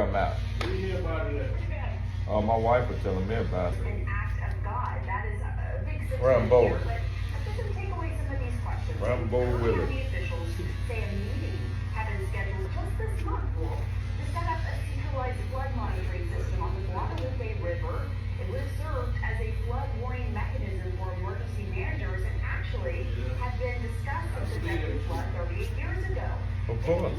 I'm out. Oh, my wife was telling me about it. An act of God. That is a big situation Rambo. here, but that doesn't take away some of these questions. Rambo Willis. County officials say a meeting had been scheduled just this month to set up a centralized flood monitoring system on the Guadalupe River. It would have served as a flood warning mechanism for emergency managers and actually had been discussed as a deadly flood 38 years ago. Of course.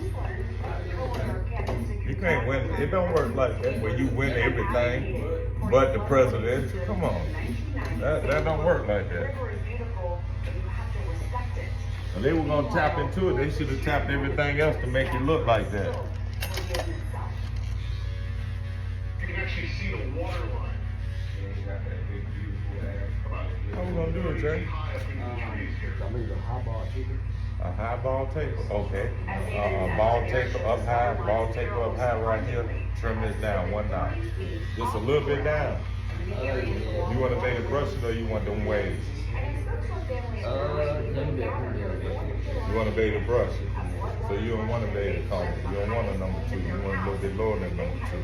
You can't win. It don't work like that where you win everything but the president. Come on. That don't work like that. If they were going to tap into it, they should have tapped everything else to make it look like that. You can actually see the water line. How we going to do it, Jay? A high ball taper, okay. A ball taper up high, right here. Trim this down 1 notch. Just a little bit down. You want to make it brush it or you want them waves? You want to be able to brush it. So you don't want to be able to comb it. You don't want a number 2. You want a little bit lower than number 2.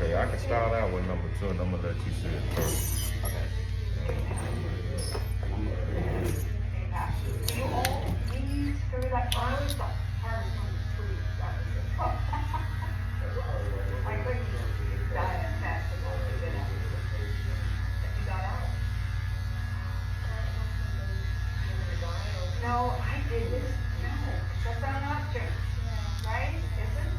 Okay, I can start out with number 2 and I'm going to let you see it first. No, I didn't. No, that's not an option, right? Isn't?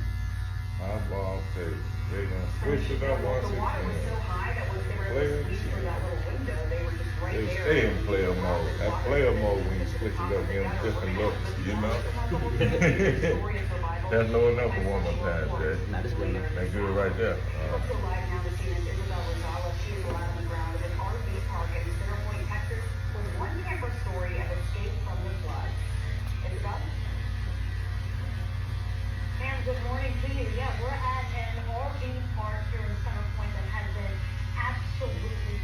Eyeball tape. They're going to switch it up once The water was so high that once they were able to squeeze through that little window, they were just right They there. stay in player mode. That player mode when you switch it up, give them different looks, you know? That's low enough for one more time, Jay. That's good enough. That's good right there. Also live now, the scene is Isabel Rosales. She is alive on the ground of an RV park in Center Point, Texas, with one camper story of escape from the flood. Isabel? Ma'am, good morning to you. Yeah, we're at an RV park here in Center Point that has been absolutely.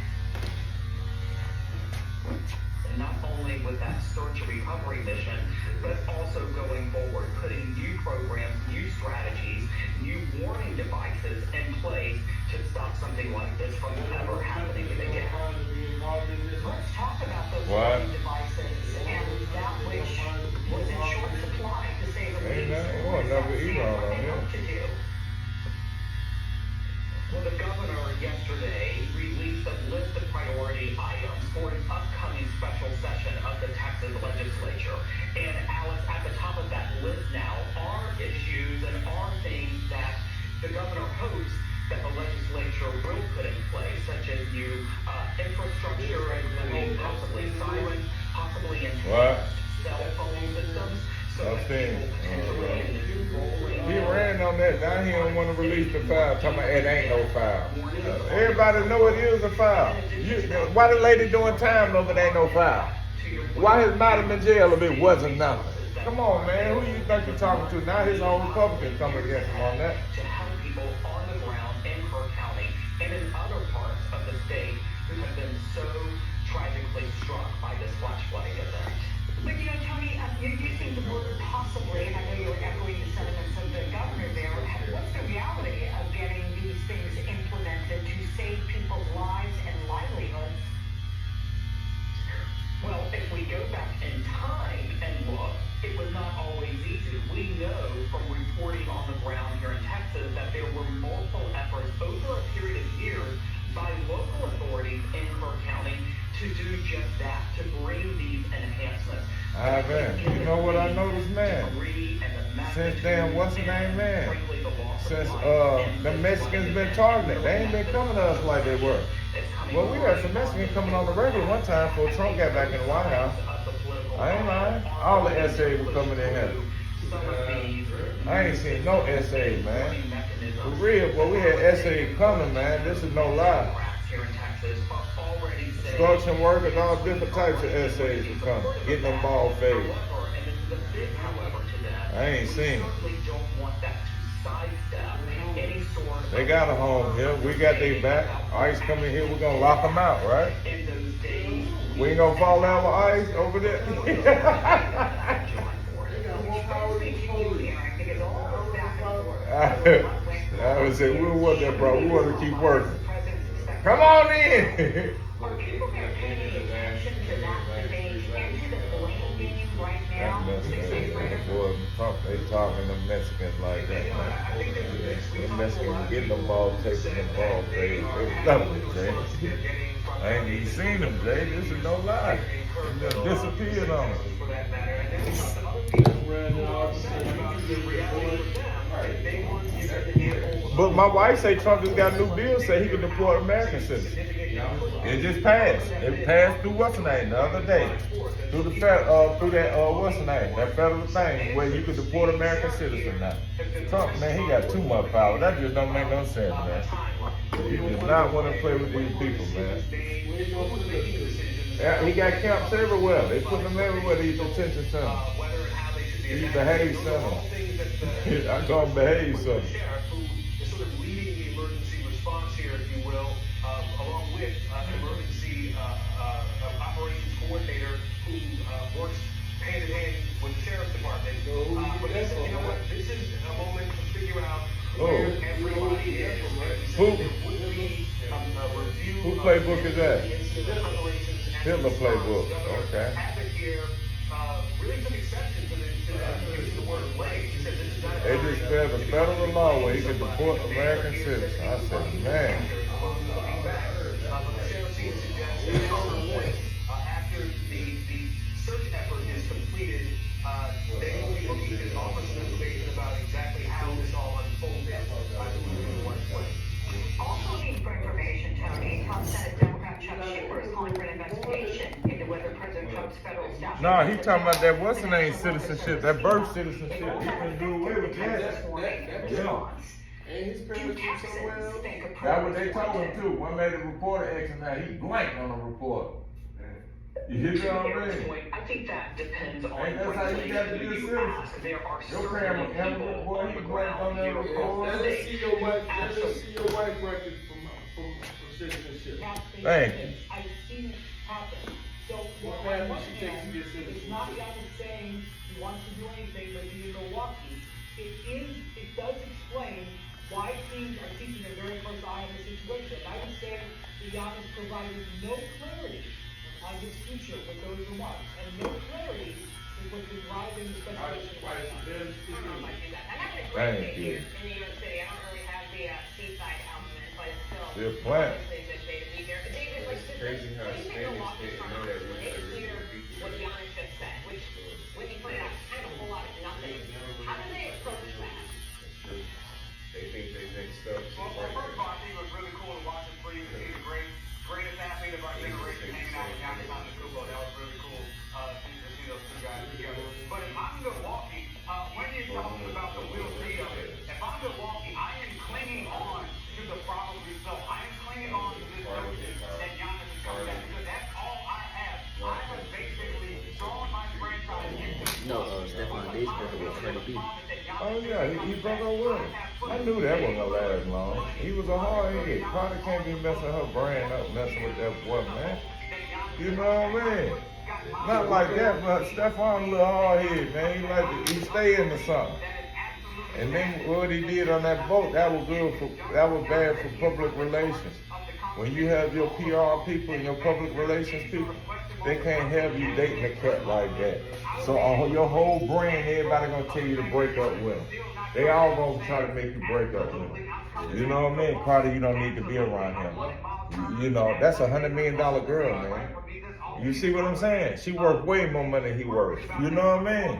Not only with that search and recovery mission, but also going forward, putting new programs, new strategies, new warning devices in place to stop something like this from ever happening again. Let's talk about those What? warning devices and that which was in short supply, to say the Ain't least. nothing wrong, never eat all on here. What to do. Well, the governor yesterday released a list of priority items for an upcoming special session of the Texas legislature. And Alice, at the top of that list now are issues and are things that the governor hopes that the legislature will put in place, such as new infrastructure, including possibly sirens, possibly enhanced cell phone systems, so that people can delay this rolling. He ran on that. Now he don't want to release the file. Talking about it ain't no file. Everybody know it is a file. Why the lady doing time though if it ain't no file? Why his madam in jail if it wasn't nothing? Come on, man. Who you think you're talking to? Now his own Republicans coming against him on that. To help people on the ground in Kirk County and in other parts of the state who have been so tragically struck by this flash flooding event. But you know, Tony, you're using the word possibly, and I know you're echoing the sentiments of the governor there. What's the reality of getting these things implemented to save people's lives and livelihoods? Well, if we go back in time and look, it was not always easy. We know from reporting on the ground here in Texas that there were multiple efforts over a period of years by local authorities in Kirk County to do just that, to bring these enhancements. You know what I noticed, man? Since then, what's the name, man? Since the Mexicans been targeted, they ain't been coming to us like they were. Well, we had some Mexicans coming on the regular one time before Trump got back in the White House. I ain't lying. All the essays were coming in here. I ain't seen no essays, man. For real, boy, we had essays coming, man. This is no lie. Construction workers, all different types of essays were coming. Getting them ball faded. I ain't seen it. They got a home here. We got their back. ICE coming here, we're gonna lock them out, right? We ain't gonna fall down with ICE over there. I would say, we don't want that, bro. We want to keep working. Come on in. Are people there paying any attention to that debate and to the blame game right now? Boy, they talking to Mexicans like that, man. The Mexicans getting the ball, taking the ball, Jay. They love it, Jay. I ain't even seen them, Jay. This is no lie. They just disappeared on us. But my wife say Trump just got a new bill, say he can deport American citizens. It just passed. It passed through what's the name the other day. Through the through that what's the name? That federal thing where you can deport American citizens now. Trump, man, he got too much power. That just don't make no sense, man. He does not want to play with these people, man. Yeah, he got camps everywhere. They put him everywhere, these detention centers. These behave centers. I call them behave centers. Sort of leading the emergency response here, if you will, along with emergency operations coordinator who works hand in hand with the sheriff's department. But this, you know what? This is a moment to figure out where everybody is. Who playbook is that? Hitler playbook. Okay. Really took exception to the word play. He said this is not. They just passed a federal law where he can deport American citizens. I said, man. After the search effort is completed, they will be looking at office information about exactly how this all unfolded. Also looking for information, Tony, House Senate Democrat Chuck Schumer is calling for an investigation into whether President Trump's federal staff. No, he talking about that what's the name citizenship, that birth citizenship. He can do away with that. Yeah. And his parents from somewhere else. That's what they told him too. One made a reporter X and now he blanked on a report. You hear what I mean? I think that depends on Ain't that how you got to be a citizen? There are Your certainly camera, people boy, on he the blanked on ground that here report. Let's just see your wife. Let's just see your wife record from citizenship. Thank you. I've seen it happen. So What on path one did she take to hand, get citizenship? it's not Yanis saying he wants to do anything but be in Milwaukee. It does explain why teams are keeping a very close eye on the situation. I would say that Yanis provided no clarity on his future with those remarks, and no clarity is what's been driving the speculation. Thank you. In New York City, I don't really have the seaside element, but it's still Still plant. obviously a good day to be here. David, like, It's crazy how what do you think Spanish Milwaukee's didn't front know that office we made were clear originally what people. Giannis just said, which, when you put it out, kind of a whole lot of nothing. How do they approach that? They think they next up to Well, fight first of all, I think it was really cool to watch him play. He's the greatest athlete of our generation hanging out with Giannis Antetokounmpo. That was really cool to see those two guys together. But if I'm Milwaukee, when you're talking about the Will Rio, if I'm Milwaukee, I am clinging on to the problem result. I am clinging on to this notion that Giannis is coming back because that's all I have. I have basically thrown my franchise into Stephon Diggs broke up with Freddie B. Oh yeah, he broke up with him. I knew that wasn't gonna last long. He was a hard head. Probably can't be messing her brain up, messing with that boy, man. You know what I mean? Not like that, but Stephon a little hard head, man. He stay into something. And then what he did on that boat, that was bad for public relations. When you have your PR people and your public relations people, they can't have you dating a cat like that. So on your whole brand, everybody gonna tell you to break up with him. They all gonna try to make you break up with him. You know what I mean? Carter, you don't need to be around him. You know, that's $100 million girl, man. You see what I'm saying? She worth way more money than he worth. You know what I mean?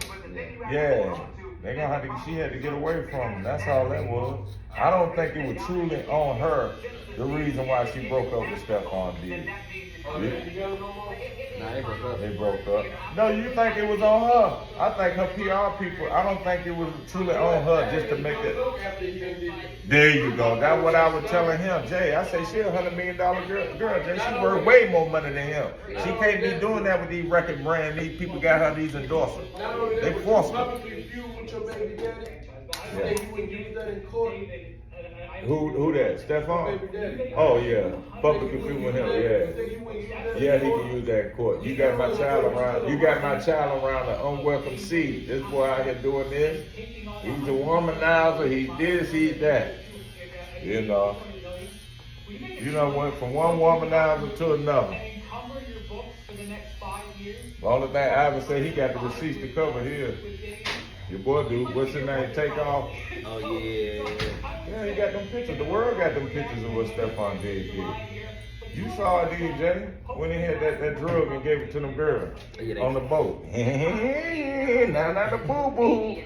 Yeah. They gonna have to. She had to get away from him. That's all that was. I don't think it was truly on her. The reason why she broke up with Stephon Diggs. Are they together no more? Nah, they broke up. They broke up. No, you think it was on her? I think her PR people. I don't think it was truly on her just to make it. After he done did it. There you go. That's what I was telling him, Jay. I say she $100 million girl. Jay, she worth way more money than him. She can't be doing that with these record brands. These people got her these endorsements. Not only They that, forced but her. publicly feud with your baby daddy. Yeah. Say you wouldn't use that in court. Who that? Stephon? Baby daddy. Oh yeah, public confused with him. Yeah. Say you wouldn't use that Yeah, in he court. can use that in court. You got my child around. You got my child around an unwelcome seed. This boy out here doing this. He's a womanizer. He this. He that. You know. You done went from one womanizer to another. And encumber your books for the next 5 years. The only thing Ivan said, he got the receipts to cover here. Your boy dude, what's his name? Takeoff. Oh yeah. Yeah, he got them pictures. The world got them pictures of what Stephon Diggs did. You saw it, DJ, when he had that drug and gave it to them girls on the boat. Now, not the boo-boo.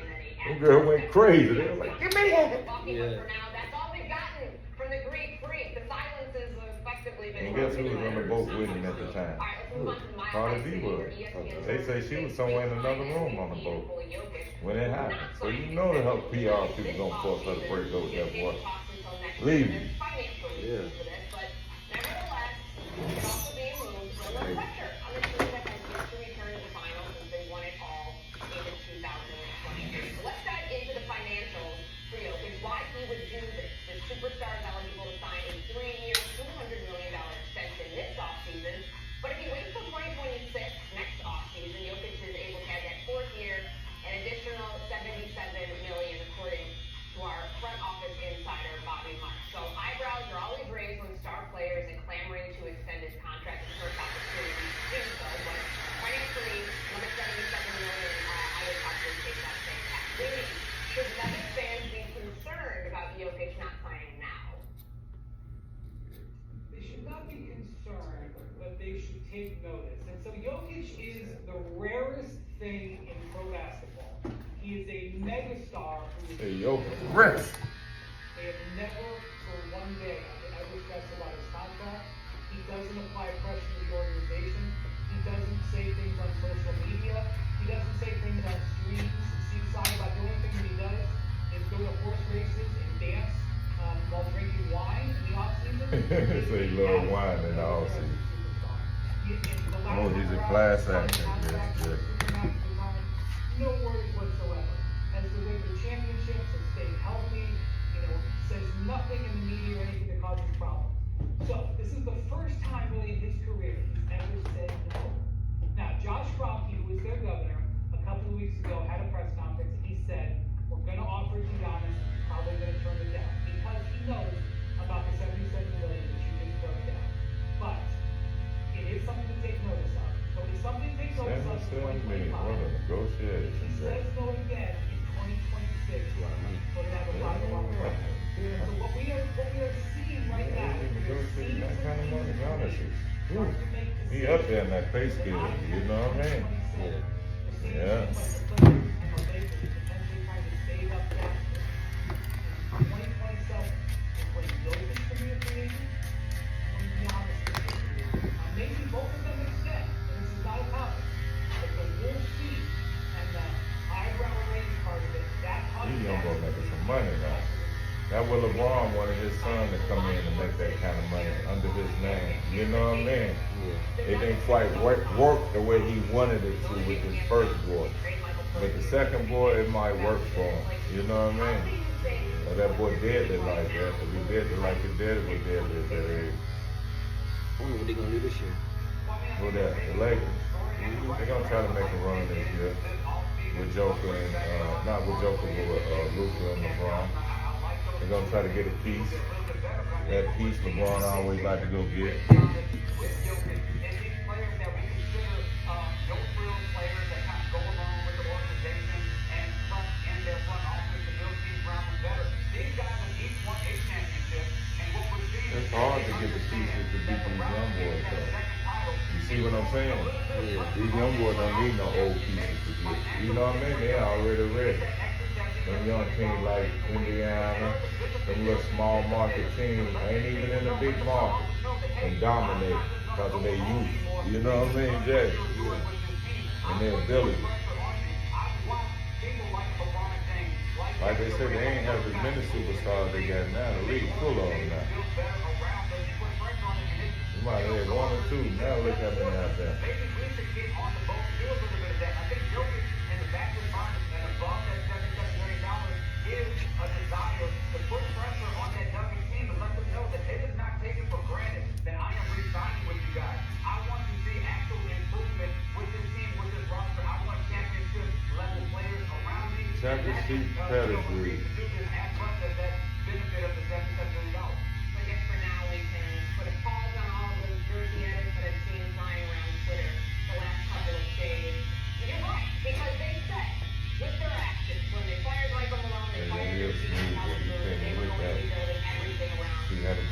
Them girl went crazy. They was like, give me that. Yeah. That's all we've gotten from the Greek freak. The silence has effectively been. And guess who was on the boat with him at the time? Cardi B was. They say she was somewhere in another room on the boat when it happened. So you know that her PR people gonna force her to break up with that boy. Leave him. Yeah. But nevertheless, it can also be moved. So no pressure on the team that has yet to return to the finals since they won it all in 2023. So let's dive into the financials for Jokic. Why he would do this. The superstar is eligible to sign a 3-year, $200 million extension this offseason. But if he waits till 2026, next offseason, Jokic is able to add that 4th year, an additional $77 million, according to our front office insider, Bobby Mark. So eyebrows are always raised when star players and clamoring to extend his contract and first opportunity to do so. But financially, number $77 million, I would probably take that same tax. Really, should Nuggets fans be concerned about Jokic not signing now? They should not be concerned, but they should take notice. And so Jokic is the rarest thing in pro basketball. He is a megastar who is Hey, yo, rest. They have never for one day ever stressed about his contract. He doesn't apply pressure to the organization. He doesn't say things on social media. He doesn't say things on streams. See, sorry about the only thing that he does is go to horse races and dance while drinking wine in the off-season. Say he love wine in the off-season. Oh, he's a class act. Yes. No worries whatsoever. Has delivered championships, has stayed healthy, says nothing in the media or anything that causes problems. So, this is the first time really in his career he's ever said no. Now, Josh Kroenke, who was their governor, a couple of weeks ago had a press conference and he said, we're going to offer it to Giannis, probably going to turn it down, because he knows about the $77 million that you can throw down. But, it is something to take notice of. So it's something to take notice of in 2025. What a negotiation. He says no again in 2026. We're going to have a private offer. So what we are seeing right now is we are seeing that kind of money, honestly. start to make He up there in that pay scale, you know what I mean? Yeah. Maybe both of them extend, and this is not a comment, but the Wolf seat and the eyebrow raise part of it, that These young boys making some money now. That what LeBron wanted his son to come in and make that kind of money under his name. You know what I mean? It didn't quite work the way he wanted it to with his first boy. But the second boy, it might work for him. You know what I mean? But that boy dead it like that. If he did it like his daddy was dead at that age. What they gonna do this year? Who that? The Lakers. They're gonna try to make a run this year with Joker and not with Joker, but with Luka and LeBron. They're gonna try to get a piece. That piece LeBron always like to go get. It's hard to get the pieces to beat these young boys though. You see what I'm saying? Yeah. These young boys don't need no old pieces to get. You know what I mean? They're already ready. Them young teams like Indiana, them little small market teams, ain't even in the big market, and dominate because of their youth. You know what I mean, Jay? And their ability. Like they said, they ain't have as many superstars they got now. The league full of them now. You might have had one or two. Now look how many out there. Championship pedigree.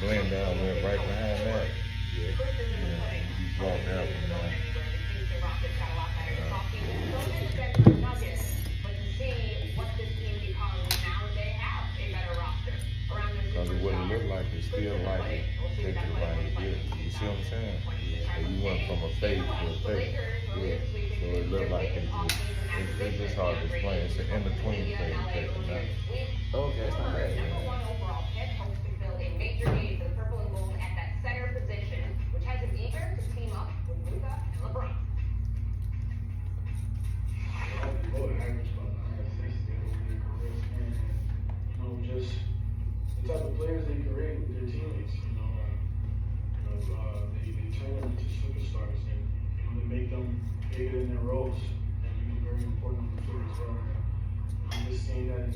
blend down with right behind that. Yeah. Yeah, you walk that one down. Cause it wouldn't look like it's still like it picture right here. You see what I'm saying? So you went from a fade to a fade. Yeah. So it looked like it's just hard to explain. It's an in-between fade picture now. Okay, that's not bad. Number one overall head coach to fill a major need for the purple and gold at that center position, which has him eager to team up with Luka and LeBron. Just the type of players they create with their teammates, they turn them into superstars and they make them bigger in their roles and be very important on the field as well. And I'm just seeing that and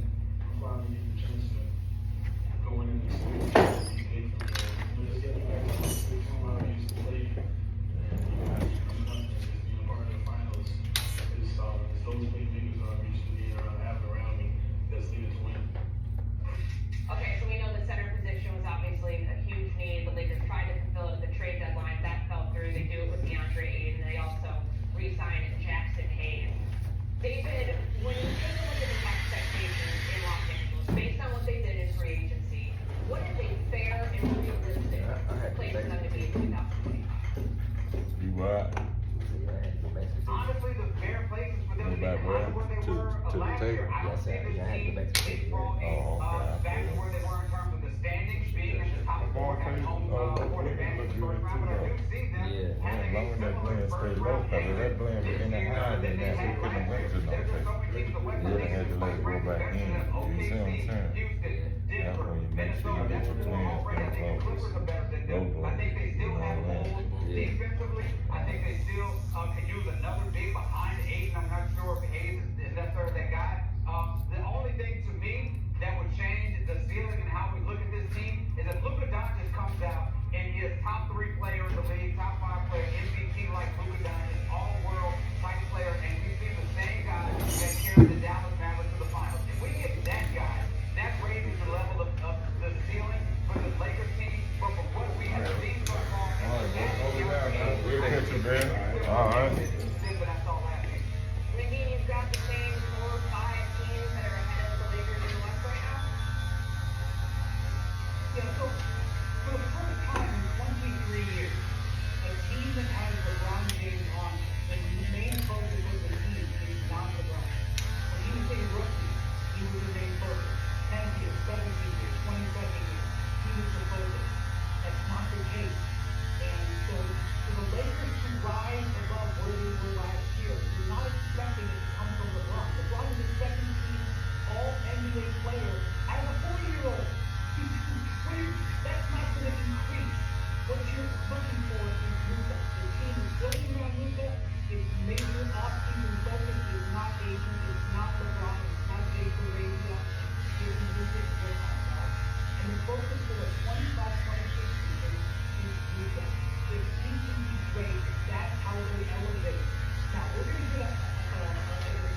finally getting the chance to go in and experience and take from there. Just getting back to the team how I used to play and just being a part of the finals is those playmakers I'm used to being around, having around me that's leading to win. Okay, so we know the center position was obviously a huge need. The Lakers tried to fulfill it at the trade deadline. That fell through. They do it with DeAndre Ayton. They also re-signed Jackson Hayes. David, when you take a look at the expectations in Los Angeles, based on what they did in free agency, what is a fair and realistic place for them to be in 2025? You what? Honestly, the fair places for them to be Back where? right where they To were the last table? year. I don't see this team leapfrogging Oh, okay. back to where they were in terms of the standings, being in the top four, having home court advantage in the first round. But I do see them Yeah. having As long as that blend stay low, cause if that blend was in the high, then that we couldn't have went to no place. You would have had to let it go back in. You see what I'm saying? That's when you make sure you get your blends down close. Low blend. I think they You still know have what I mean? holes defensively. I think they still can use another big behind Aiden. I'm not sure if Hayes is necessarily that guy. The only thing to me that would change the ceiling and how we look at this team is if Luka Doncic comes out and is top 3 player in the league, top 5 player, MVP like Luka Doncic, all-world type player, and we see the same guy that carried the Dallas Mavericks to the finals. If we get that guy, that raises the level of the ceiling for the Lakers team. But from what we have seen so far, All right, hold it down now. We'll catch you, man. All right. Nadine, you've got the same 4 or 5 teams that are ahead of the Lakers in the West right now? Yeah, so for the first time in 23 years, a team that has LeBron James on it, the main focus of the team is not LeBron. When he was a rookie, he was the main focus. 10 years, 17 years, 27 years, he was the focus. That's not the case. And so for the Lakers to rise above where they were last year, you're not expecting it to come from LeBron. LeBron is a second team All-NBA player as a 40-year-old. That's not going to increase. What you're looking for is Luka. The team is building around Luka. Its major off-season focus is not Ayton, it's not LeBron, it's not Jason Arabia. It's giving Luka his contract. And the focus for the 25-26 season is Luka. If he can be great, that's how they elevate. Now, we're going to get a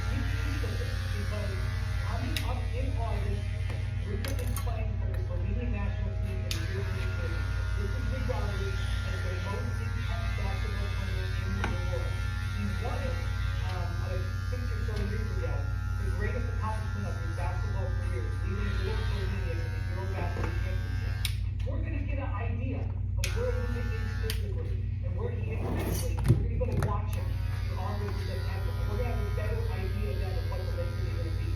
sneak peek of this because coming up in August, Luka is playing for the Slovenian national team in the European Championship. This is regarded as the most intense basketball tournament in the world. He won it 6 or so years ago, the greatest accomplishment of his basketball career, leading little Slovenia to the Eurobasket Championship. We're going to get an idea of where Luka is physically and where he is mentally. We're going to go to watch him for August and September. And we're going to have a better idea then of what the Lakers are going to be.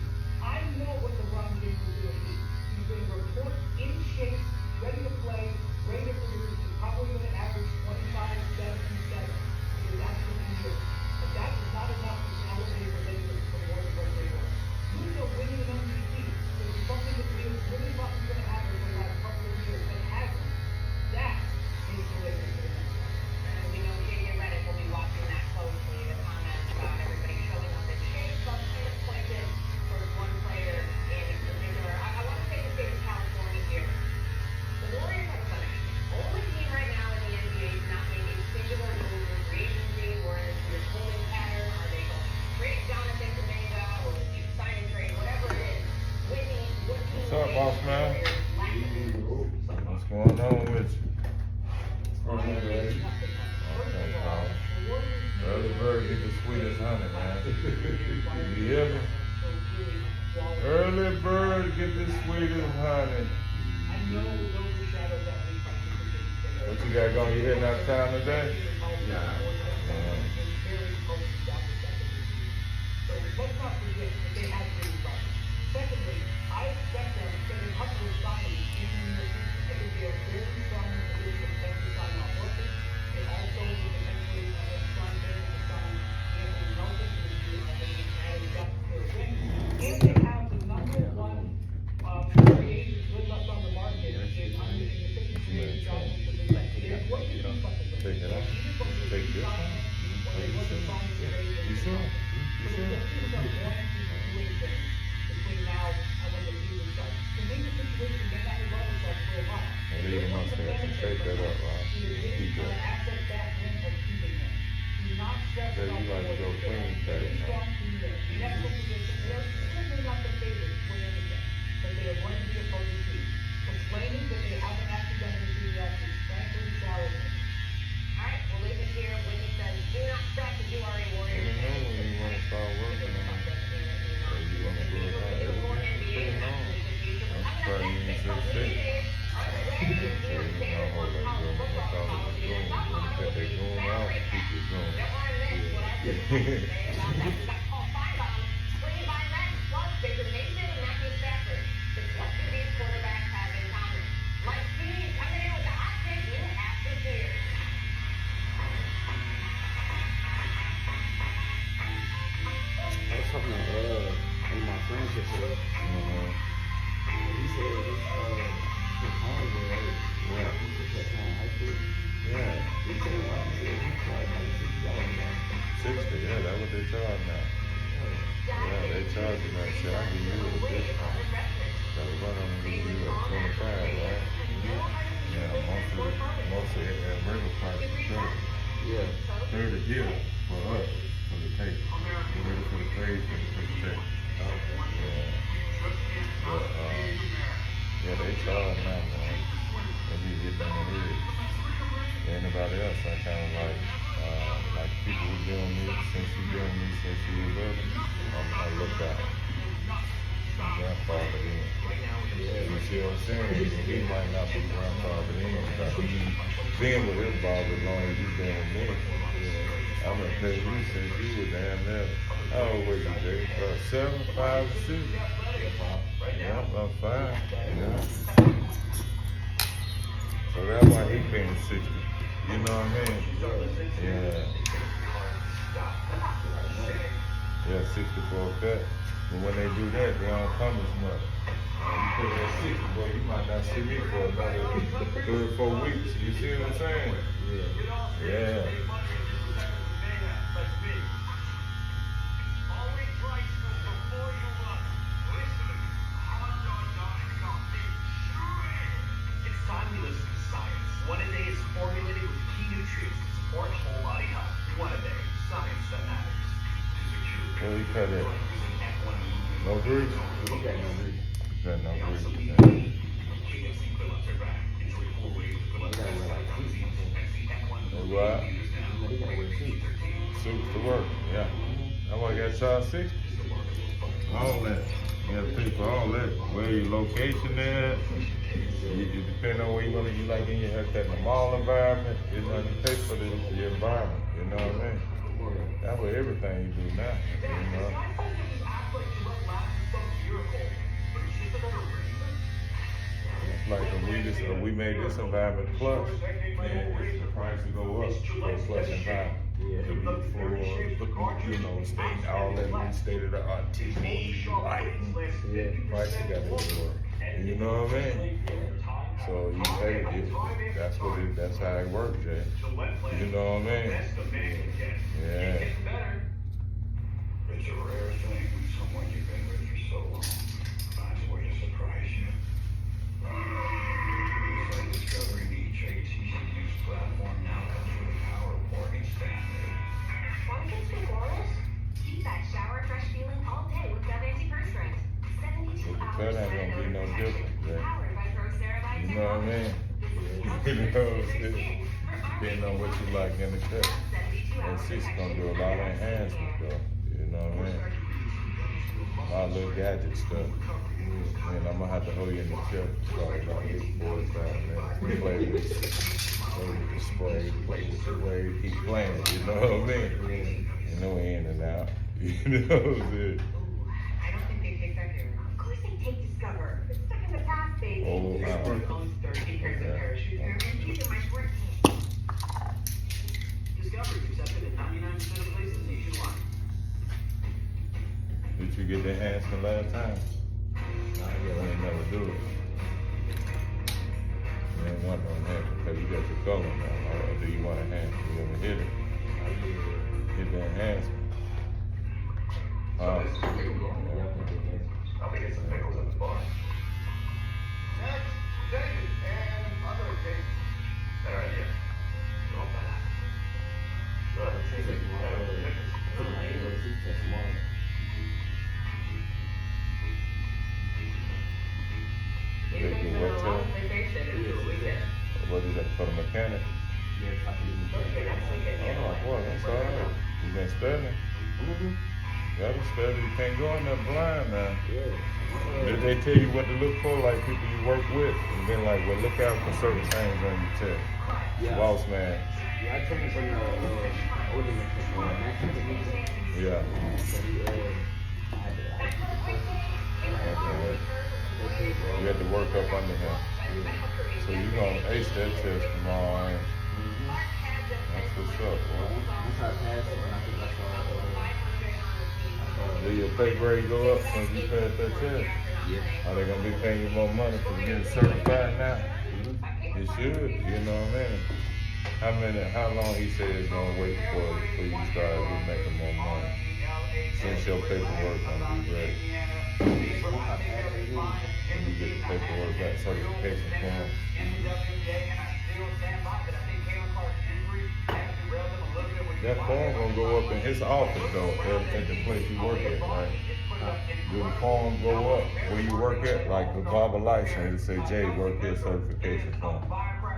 I know what LeBron James is going to be. He's going to report in shape, ready to play, ready to produce. He's probably going to average 25, 7, 7. Because that's what he is. But that is not enough to elevate the Lakers from where they were. Luka winning an MVP is something that we really thought was going to happen for the last couple of years, but hasn't. That is the Lakers to the next level. And we know JJ Redick will be watching that closely. The comments about everybody showing up in shape, some kind of pointed towards one player in particular. I want to take the state of California here. The Warriors have done it. Only team right now in the NBA to not make a singular move in free agency or in this holding pattern. Are they going straight Jonathan Kuminga or keep sign and trade, whatever it is? Whitney, what team What's up, boss man? Warriors lack? What's going on You hear me? Early bird get the sweetest honey. I know those are shadows that we participate in. What you got going? You heading out of town today? Nah. So let's not forget that they have been right. Secondly, I expect them to get a couple of signings in the near future. I think they are very strong in the position of potentially signing off workers. They also will potentially sign Barry to sign Anthony Nelson, who is adding depth to their wing. And they have the number one free agent with us on the market is under the efficiency of Johnson for the next year. What do you think about this? Take it out. Take this one. You sure? You sure? Between now and when the season starts. To make the situation may not resolve itself for a while. Leave him upstairs. Take that up, right? Keep that. Access back in or keeping him. Do not stress So you like to go clean today, huh? strong team there. The next position, they're certainly not the favorites for anything, but they are going to be opposing team. Complaining that they haven't actually done anything yet is frankly challenging. All right, we'll leave it here. Whitney says, do not stress if you are a warrior. Let me know when you want to start working on it. Or you want to do it out there. Put it on. I'm sorry you didn't say shit. So you know, hold on, you don't want to call it a goon. You want to cut that goon out and keep it going. I was talking to one of my friends yesterday. He said his college was right. Yeah. He said high school. Yeah. He said he charged like $60 now. 60, yeah, that's what they charge now. Yeah, they charge you like, shit, I'll give you a discount. So what I'm gonna give you at 25, right? Yeah, most of it at regular price is 30. Yeah. 30 here for us, for the tape. We're ready for the trade for the tape. Yeah. But, yeah, they charge now, man. They be getting on the head. Anybody else, I kind of like people who doing me since you doing me since you was little. I look out. Grandfather in. You see what I'm saying? He might not be grandfather in, but he been with his barber as long as you been with me. I'm gonna tell you since you were down there. How old was you, Jay? 7, 5, 6? Yeah, I'm 5. Yeah. So that's why he been 60. You know what I mean? Yeah. Yeah, 64 cut. But when they do that, they don't come as much. You put that 60, boy, you might not see me for another 3 or 4 weeks. You see what I'm saying? Yeah. It's time we listen to science. One a day is formulated with key nutrients to support whole body health. One a day, science that matters. Well, you cut it. No grease? He got no reason. You got no grease. He got to wear like suits. What? He got to wear suits. Suits to work, yeah. That's why I got charged 60. All that. You have to pay for all that. Where your location at. You depend on where you want to, you like in your haircut in the mall environment. You know, you pay for the environment. You know what I mean? That's what everything you do now. You know? Like we made this environment plush, and the price will go up for a plush environment. The new floors, you know, state, all that new state of the art TV, lighting, price got to go up. You know what I mean? So you pay it. That's how it works, Jay. You know what I mean? Yeah. It's a rare thing when someone you've been with for so long finds a way to surprise you. It's like discovering each ATCU's platform now comes with the power of Morgan Stanley. Want to get flawless? Keep that shower fresh feeling all day with Dove Anti-Perspirant. 72 But the hours cut ain't gonna be no different, Jay. powered by ProCeraVite You know what I mean? You know what I'm saying? Depending on what you like in the cut. And 6 gonna do a lot of enhancements though. You know what I mean? My little gadget stuff. And I'm gonna have to hold you in the chair for probably about 45 minutes. Play with the spray, play with the wave, keep playing it, you know what I mean? You know, in and out. You know what I'm saying? I don't think they take that here. Of course they take Discover. It's stuck in the past, baby. Oh, Owns 13 pairs of parachute pairs, and these are my sport team. Discovery is accepted in 99% of places nationwide. Did you get the hands the last time? I ain't never do it. You ain't want no hands because you got your color now. Or do you want a hand? You ever hit it? Hit that hands. I'll be getting some pickles at the bar. Next, David and other David. All right, yeah. You want that? Good. Seems like you want to They do what too? What is that for the mechanic? Oh boy, that's all right. You been studying? Gotta study. You can't go in there blind now. Did they tell you what to look for, like people you work with? And then like, well, look out for certain things on your test. Boss man. Yeah, I took him from the older mechanic. Yeah. So he, You had to work up under him. So you gonna ace that test tomorrow. And that's what's up, boy. once I passed it, and I think I saw, Did your pay grade go up since you passed that test? yeah. Are they gonna be paying you more money for getting certified now? It should, you know what I mean? How long he said it's gonna wait before you start making more money? Since your paperwork gonna be ready. When you get the paperwork back, certification form. That form gonna go up in his office though, at the place you work at, right? Will the form go up where you work at, like the barber license, it say Jay work here certification form.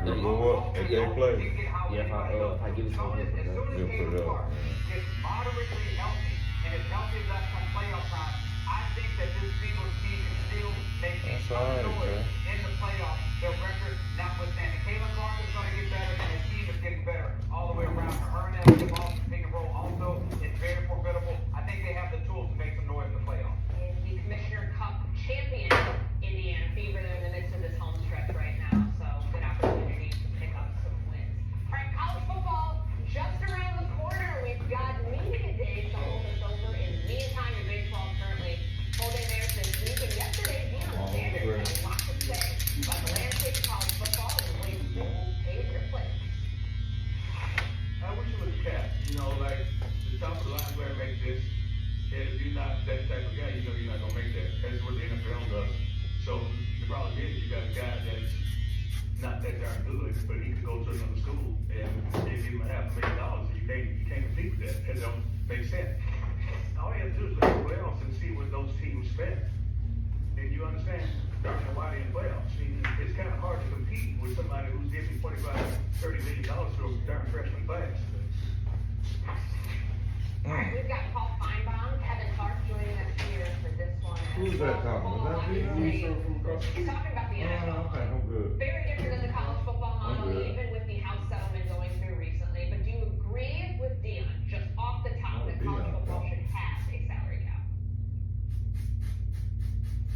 Will it go up at their place? Yeah, if I give it to him, You'll put it up. It's moderately healthy, and it's healthy enough come playoff time. I think that this Steelers team can still make That's all some right, noise man. in the playoffs. Their record notwithstanding. Kalen Clark is going to get better, and his team is getting better all the way around. Hernan with the ball, pick and roll also is very formidable. I think they have the tools to make some noise in the playoffs. Is the Commissioner Cup champion Indiana Fever. They're in the midst of this home stretch right now, so good opportunity to pick up some wins. All right, college football just around the corner. We've got media day to hold us over. In the meantime, your Big 12 currently holding theirs this week, and yesterday, Deion Sanders had a lot to say about the landscape of college football and the way schools pay their players. I wish it was a cat. You know, like the top of the line player makes this. And if you're not that type of guy, you know you're not gonna make that. That's what the NFL does. So the problem is you got a guy that's not that darn good, but he could go to another school and they give him $500,000 and you can't compete with that. It don't make sense. All you have to do is look at the playoffs and see what those teams spend. And you understand why they're in playoffs. I mean, it's kind of hard to compete with somebody who's giving $25-30 million to a darn freshman class. All right, we've got Paul Feinbaum, Kevin Clark joining us here for this one. Who's that talking? Is that me? He's talking about the NFL. Okay, I'm good. Very different than the college football model, good. even with the House settlement going through recently. But do you agree with Deion, just off the top, that college football should have a salary cap?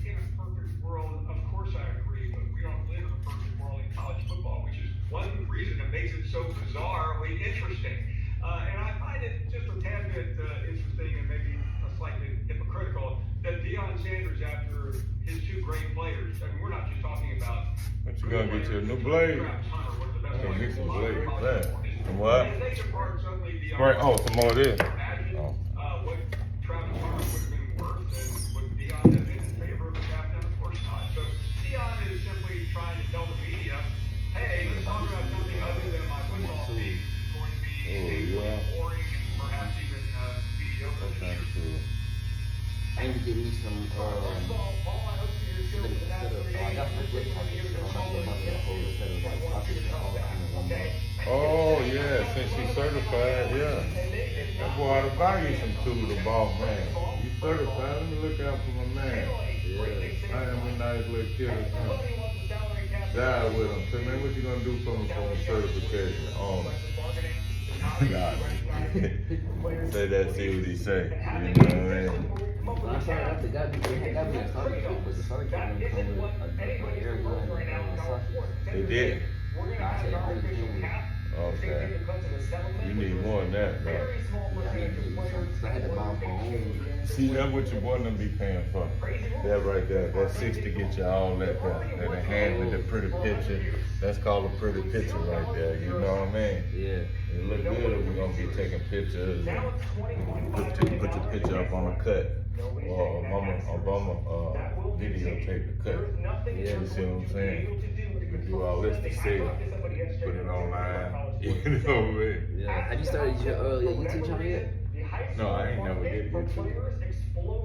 In a perfect world, of course I agree, but we don't live in a perfect world in college football, which is one reason that makes it so bizarrely interesting. And I find it just a tad bit interesting and maybe slightly hypocritical that Deion Sanders, after his two great players, I mean, we're not just talking about. But you gonna get you a new blade? Travis Hunter was the best Gonna player get some in blade, college man. football. Some what? And they depart suddenly Deion. Right, oh, some more of this. Imagine Oh. what Travis Hunter would have been worth and would Deion have been in favor of the captain? Of course not. So Deion is simply trying to tell the media, hey, let's talk about something other than my football team. It's going to be yeah. boring and perhaps even mediocre. That's kind of cool. I need to get me some, I got some flip pockets, so I'm gonna get my whole set of like pockets all in one month. Oh yeah, since she's certified, yeah. That's boy ought to buy you some tools, the boss man. You certified, let me look out for my man. Yeah. I am a nice little kid or something. Die with him. Say, man, what you gonna do for me for my certification? Oh, nah. Say that, see what he say. You know what I mean? When I started out, they got me a Sonic kit, but the Sonic kit didn't come with an air gun and a socket. They did. I said, I really came with it. Okay. You need more than that, though. Yeah, I need to do something. So I had to buy them for home. See, that's what your boy done be paying for. That right there, that 60 get you all that there. That the hand with the pretty picture. That's called a pretty picture right there. You know what I mean? Yeah. It look good if we're gonna be taking pictures and put your picture up on a cut. Or Obama videotape the cut. Yeah, you see what I'm saying? You do all this to sell. Put it online. You know what I mean? Yeah. Have you started your YouTube channel yet? No, I ain't never did YouTube.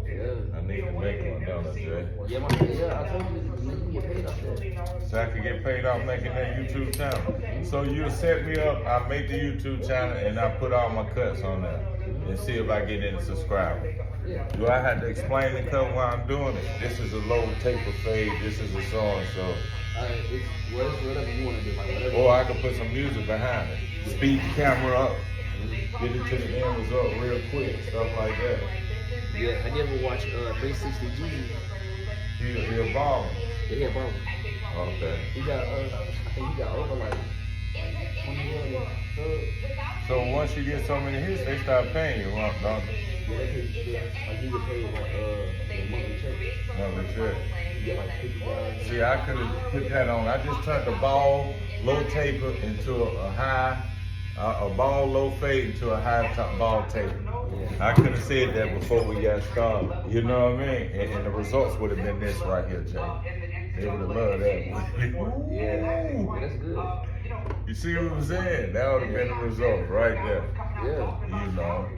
Yeah. I need to make one, don't I, Jay? Yeah, I told you you can get paid off that. So I could get paid off making that YouTube channel. So you'll set me up, I make the YouTube channel, and I put all my cuts on there. And see if I get any subscribers. Yeah. Do I have to explain the cut while I'm doing it? This is a low taper fade, this is a so and so. It's whatever you want to do. Like whatever. Or I can put some music behind it. Speed the camera up. Get it to the end result real quick. Stuff like that. Yeah. Have you ever watched 360G? He evolving. Yeah, bro. Okay. He got I think he got over like 20 million subs. So once you get so many hits, they start paying you, don't they? Yeah, like you get paid like a monthly check. Monthly check. You get like $50. See, I could have put that on. I just turned the ball low taper into a high, a ball low fade into a high top ball taper. Yeah. I could have said that before we got started. You know what I mean? And the results would have been this right here, Jay. They would have loved that. Yeah, that's good. You see what I'm saying? That would have been the result right there. Yeah. You know.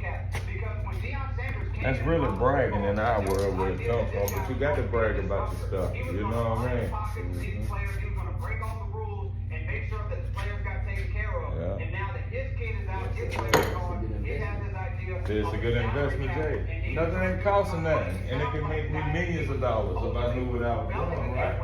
That's really bragging in our world where it comes from, but you got to brag about your stuff. You know what I mean? These players, he was going to break all the rules and make sure that the players got taken care of. Yeah. And now that his kid is out, his players gone, he has his idea. It's a good investment, Jay. Nothing ain't costing nothing, and it can make me millions of dollars if I knew what I was doing, right?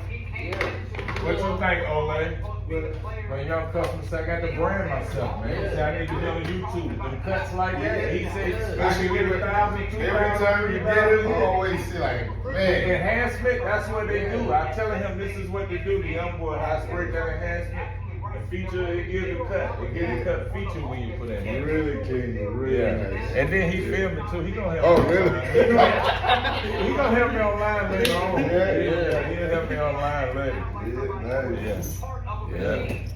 What you think, Ole? When young customer said, I got to brand myself, man. He said, I need to be on YouTube. Them cuts like that. He said, I can get 1,000, 2,000. Every time you get it, you always see like, man. Enhancement, that's what they do. I telling him this is what they do. The young boy, I spray that enhancement. The feature, it gives the cut. It gives the cut feature when you put in. Really king, really nice. And then he filmed it too. He gonna help Oh, me. really? He gonna help me online later on. Yeah. He'll help me online later. Yeah, nice. Yeah. Yeah.